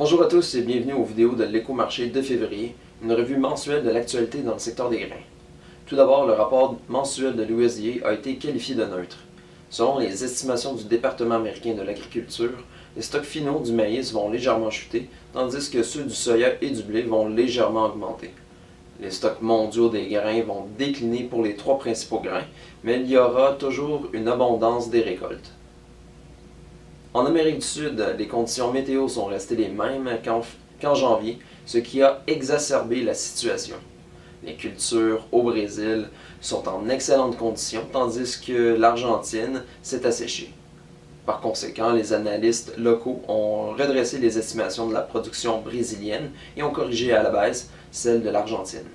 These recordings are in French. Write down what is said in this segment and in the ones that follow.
Bonjour à tous et bienvenue aux vidéos de l'Éco-Marché de février, une revue mensuelle de l'actualité dans le secteur des grains. Tout d'abord, le rapport mensuel de l'USDA a été qualifié de neutre. Selon les estimations du département américain de l'agriculture, les stocks finaux du maïs vont légèrement chuter, tandis que ceux du soya et du blé vont légèrement augmenter. Les stocks mondiaux des grains vont décliner pour les trois principaux grains, mais il y aura toujours une abondance des récoltes. En Amérique du Sud, les conditions météo sont restées les mêmes qu'en janvier, ce qui a exacerbé la situation. Les cultures au Brésil sont en excellentes conditions, tandis que l'Argentine s'est asséchée. Par conséquent, les analystes locaux ont redressé les estimations de la production brésilienne et ont corrigé à la baisse celle de l'Argentine.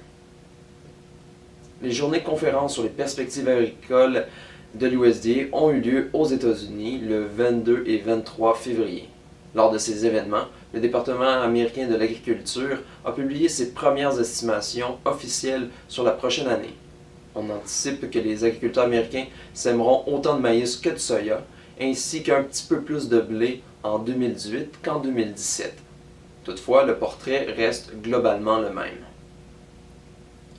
Les journées de conférence sur les perspectives agricoles de l'USDA ont eu lieu aux États-Unis le 22 et 23 février. Lors de ces événements, le département américain de l'agriculture a publié ses premières estimations officielles sur la prochaine année. On anticipe que les agriculteurs américains sèmeront autant de maïs que de soya, ainsi qu'un petit peu plus de blé en 2018 qu'en 2017. Toutefois, le portrait reste globalement le même.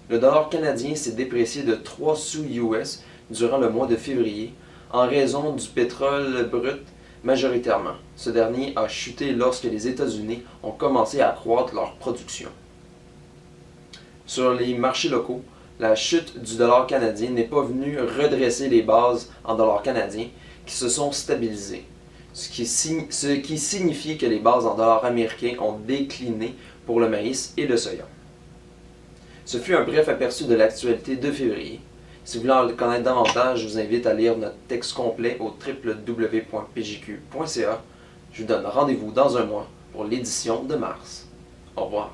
Le dollar canadien s'est déprécié de 3 sous US durant le mois de février en raison du pétrole brut majoritairement. Ce dernier a chuté lorsque les États-Unis ont commencé à accroître leur production. Sur les marchés locaux, la chute du dollar canadien n'est pas venue redresser les bases en dollars canadiens qui se sont stabilisées, ce qui signifie que les bases en dollars américains ont décliné pour le maïs et le soya. Ce fut un bref aperçu de l'actualité de février. Si vous voulez en connaître davantage, je vous invite à lire notre texte complet au www.pjq.ca. Je vous donne rendez-vous dans un mois pour l'édition de mars. Au revoir.